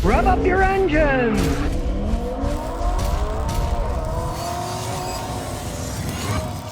Rev up your engines!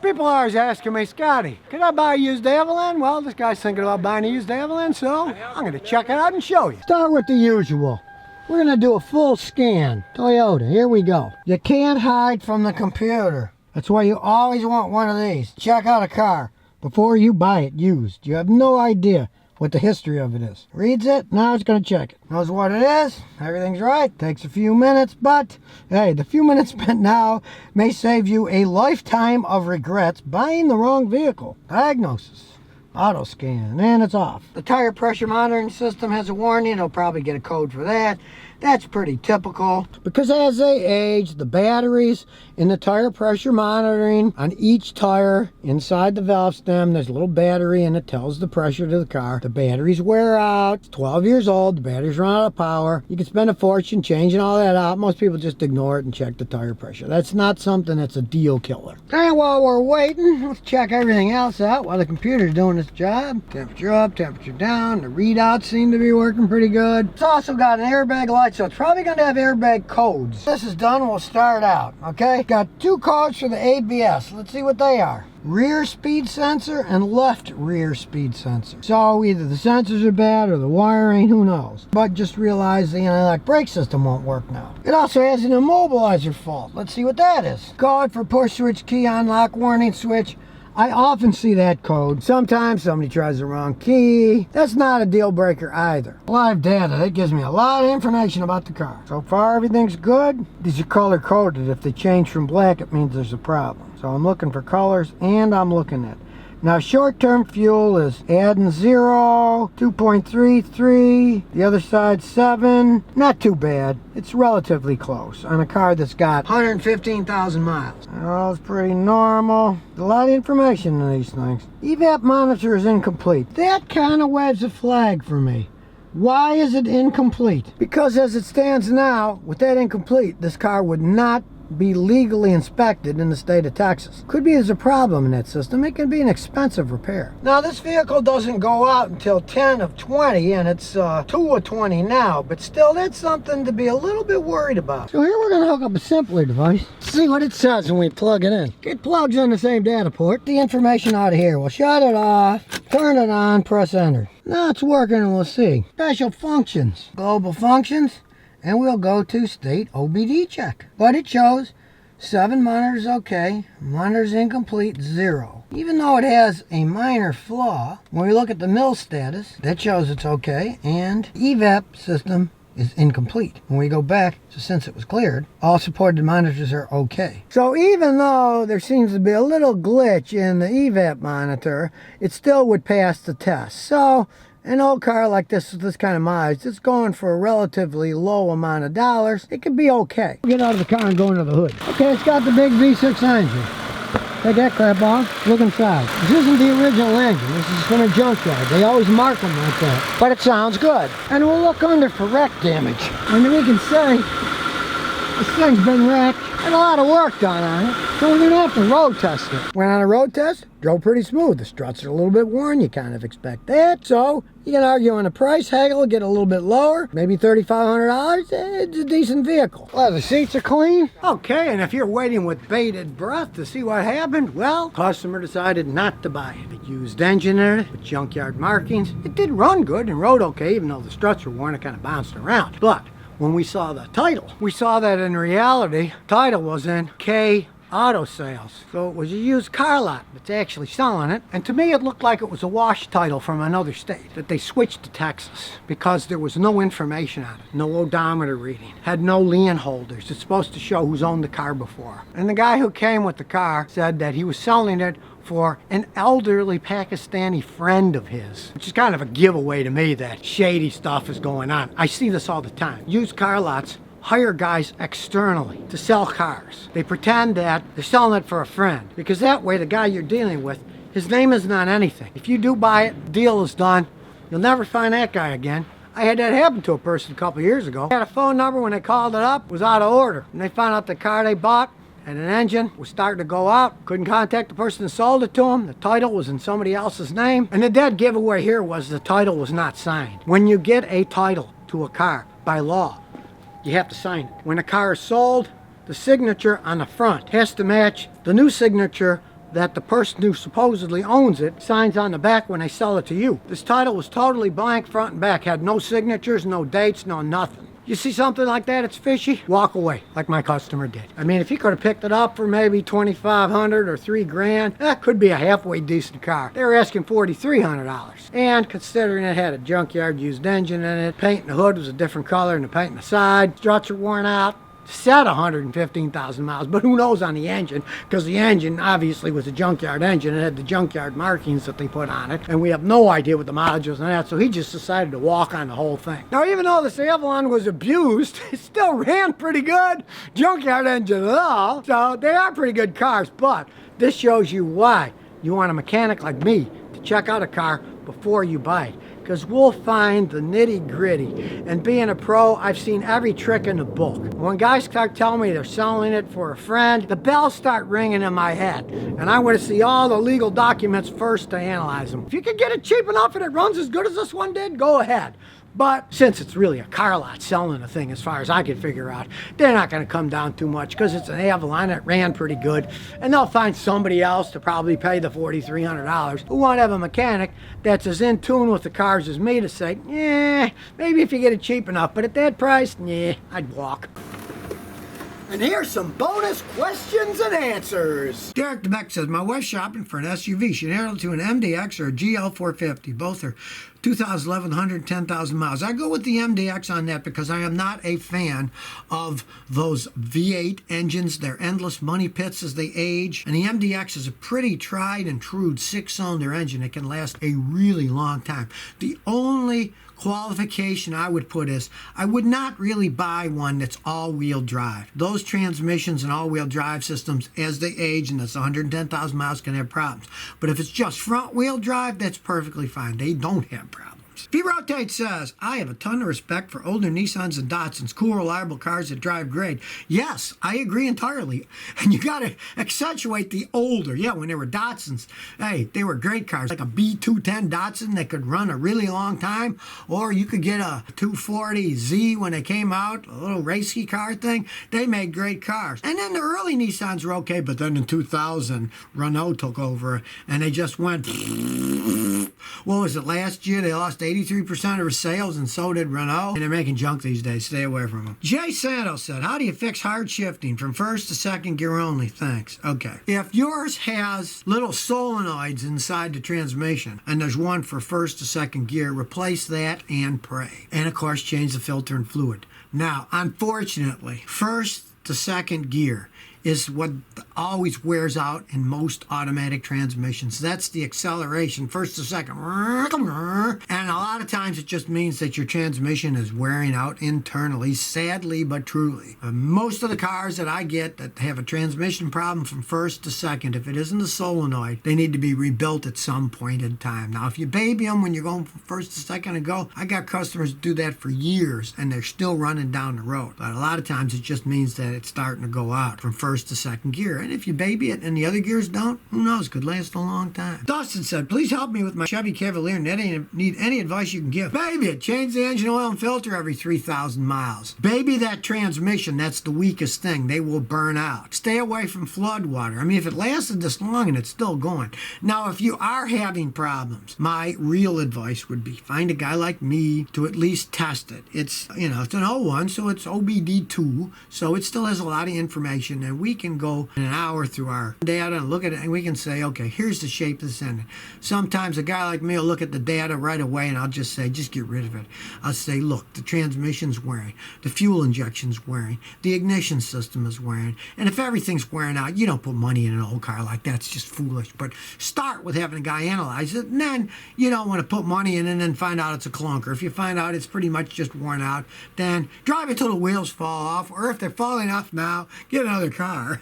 People are always asking me, Scotty, can I buy a used Avalon? Well, this guy's thinking about buying a used Avalon, so I'm going to check it out and show you. Start with the usual. We're going to do a full scan. Toyota, here we go. You can't hide from the computer. That's why you always want one of these. Check out a car before you buy it used. You have no idea what the history of it is. Reads it, now it's going to check it. Knows what it is, everything's right. Takes a few minutes, but hey, the few minutes spent now may save you a lifetime of regrets buying the wrong vehicle. Diagnosis. Auto scan, and it's off. The tire pressure monitoring system has a warning. It'll probably get a code for that. That's pretty typical because as they age, the batteries in the tire pressure monitoring on each tire inside the valve stem, there's a little battery and it tells the pressure to the car. The batteries wear out. It's 12 years old. The batteries run out of power. You can spend a fortune changing all that out. Most people just ignore it and check the tire pressure. That's not something that's a deal killer. And while we're waiting, let's check everything else out while the computer's doing its job. Temperature up, temperature down. The readouts seem to be working pretty good. It's also got an airbag light, so it's probably going to have airbag codes. This is done, we'll start out, okay? Got two codes for the ABS. Let's see what they are. Rear speed sensor and left rear speed sensor. So either the sensors are bad or the wiring, who knows. But just realize the anti-lock brake system won't work now. It also has an immobilizer fault. Let's see what that is. Code for push switch key unlock warning switch. I often see that code. Sometimes somebody tries the wrong key. That's not a deal breaker either. Live data, that gives me a lot of information about the car. So far everything's good. These are color coded. If they change from black, it means there's a problem. So I'm looking for colors and I'm looking at. Now short-term fuel is adding 0, 2.33, the other side 7. Not too bad. It's relatively close on a car that's got 115,000 miles. Oh, it's pretty normal. A lot of information in these things. EVAP monitor is incomplete. That kind of waves a flag for me. Why is it incomplete? Because as it stands now, with that incomplete, this car would not be legally inspected in the state of Texas. Could be there's a problem in that system. It can be an expensive repair. Now this vehicle doesn't go out until 10 of 20 and it's 2 of 20 now, but still that's something to be a little bit worried about. So here we're going to hook up a simpler device. See what it says when we plug it in. It plugs in the same data port. The information out of here. We'll shut it off, turn it on, press enter. Now it's working and we'll see. Special functions. Global functions. And we'll go to state OBD check. But it shows 7 monitors okay, monitors incomplete 0. Even though it has a minor flaw, when we look at the mill status, that shows it's okay, and EVAP system is incomplete. When we go back, so since it was cleared, all supported monitors are okay. So even though there seems to be a little glitch in the EVAP monitor, it still would pass the test. So an old car like this with this kind of mileage, it's going for a relatively low amount of dollars. It could be okay. Get out of the car and go into the hood. Okay, it's got the big V6 engine. Take that crap off. Look inside. This isn't the original engine. This is from a junkyard. They always mark them like that. But it sounds good. And we'll look under for wreck damage. And we can say this thing's been wrecked and a lot of work done on it. So we're going to have to road test it. Went on a road test, drove pretty smooth. The struts are a little bit worn. You kind of expect that. So you can argue on the price, haggle, get a little bit lower, maybe $3,500. It's a decent vehicle. Well, the seats are clean. Okay, and if you're waiting with bated breath to see what happened, well, customer decided not to buy it. It used engine in it with junkyard markings. It did run good and rode okay, even though the struts were worn, it kind of bounced around. But when we saw the title, we saw that in reality, title was in K Auto Sales. So it was a used car lot that's actually selling it. And to me, it looked like it was a wash title from another state that they switched to Texas because there was no information on it. No odometer reading. Had no lien holders. It's supposed to show who's owned the car before. And the guy who came with the car said that he was selling it for an elderly Pakistani friend of his, which is kind of a giveaway to me that shady stuff is going on. I see this all the time. Used car lots hire guys externally to sell cars. They pretend that they're selling it for a friend because that way the guy you're dealing with, his name isn't on anything. If you do buy it, the deal is done. You'll never find that guy again. I had that happen to a person a couple years ago. They had a phone number when they called it up, was out of order. And they found out the car they bought and an engine was starting to go out. Couldn't contact the person that sold it to them. The title was in somebody else's name. And the dead giveaway here was the title was not signed. When you get a title to a car, by law. You have to sign it. When a car is sold, the signature on the front has to match the new signature that the person who supposedly owns it signs on the back when they sell it to you. This title was totally blank front and back, had no signatures, no dates, no nothing. You see something like that, it's fishy, walk away, like my customer did. I mean, if he could have picked it up for maybe $2,500 or $3,000, that could be a halfway decent car. They were asking $4,300. And considering it had a junkyard used engine in it, paint in the hood was a different color than the paint in the side, struts are worn out, said 115,000 miles, but who knows on the engine, because the engine obviously was a junkyard engine. It had the junkyard markings that they put on it, and we have no idea what the mileage was on that, so he just decided to walk on the whole thing. Now, even though this Avalon was abused, it still ran pretty good. Junkyard engine at all, so they are pretty good cars, but this shows you why you want a mechanic like me to check out a car before you buy it. Because we'll find the nitty-gritty. And being a pro, I've seen every trick in the book. When guys start telling me they're selling it for a friend, the bells start ringing in my head. And I want to see all the legal documents first to analyze them. If you can get it cheap enough and it runs as good as this one did, go ahead. But since it's really a car lot selling the thing, as far as I can figure out, they're not going to come down too much because it's an Avalon that ran pretty good. And they'll find somebody else to probably pay the $4,300 who won't have a mechanic that's as in tune with the cars as me to say, yeah, maybe if you get it cheap enough. But at that price, yeah, I'd walk. And here's some bonus questions and answers. Derek DeBeck says, my wife's shopping for an SUV. She narrowed to an MDX or a GL450. Both are 2011, 110,000 miles. I go with the MDX on that because I am not a fan of those V8 engines. They're endless money pits as they age. And the MDX is a pretty tried and true 6-cylinder engine that can last a really long time. The only qualification I would put is I would not really buy one that's all-wheel drive. Those transmissions and all-wheel drive systems, as they age and it's 110,000 miles, can have problems. But if it's just front-wheel drive, that's perfectly fine. They don't have problems. P-Rotate says, I have a ton of respect for older Nissans and Datsuns, cool, reliable cars that drive great. Yes, I agree entirely. And you got to accentuate the older. Yeah, when they were Datsuns, hey, they were great cars. Like a B210 Datsun that could run a really long time. Or you could get a 240Z when they came out, a little racy car thing. They made great cars. And then the early Nissans were okay, but then in 2000, Renault took over and they just went... What was it, last year? They lost 83% of their sales, and so did Renault. And they're making junk these days. Stay away from them. Jay Santos said, how do you fix hard shifting from first to second gear only? Thanks. Okay. If yours has little solenoids inside the transmission, and there's one for first to second gear, replace that and pray. And, of course, change the filter and fluid. Now, unfortunately, first to second gear is what always wears out in most automatic transmissions. That's the acceleration, first to second. And a lot of times it just means that your transmission is wearing out internally, sadly but truly. Most of the cars that I get that have a transmission problem from first to second, if it isn't a solenoid, they need to be rebuilt at some point in time. Now, if you baby them when you're going from first to second and go, I got customers who do that for years and they're still running down the road. But a lot of times it just means that it's starting to go out from first to second gear. And if you baby it and the other gears don't, who knows, could last a long time. Dustin said, please help me with my Chevy Cavalier and need any advice you can give. Baby it, change the engine oil and filter every 3,000 miles. Baby that transmission, that's the weakest thing. They will burn out. Stay away from flood water. I mean, if it lasted this long and it's still going. Now, if you are having problems, my real advice would be find a guy like me to at least test it. It's, it's an 01, so it's OBD2, so it still has a lot of information, and we can go in an hour through our data and look at it, and we can say, okay, here's the shape of this engine. Sometimes a guy like me will look at the data right away, and I'll just say, just get rid of it. I'll say, look, the transmission's wearing, the fuel injection's wearing, the ignition system is wearing, and if everything's wearing out, you don't put money in an old car like that. It's just foolish. But start with having a guy analyze it, and then you don't want to put money in and then find out it's a clunker. If you find out it's pretty much just worn out, then drive it till the wheels fall off, or if they're falling off now, get another car.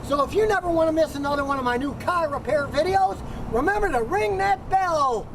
So if you never want to miss another one of my new car repair videos, remember to ring that bell.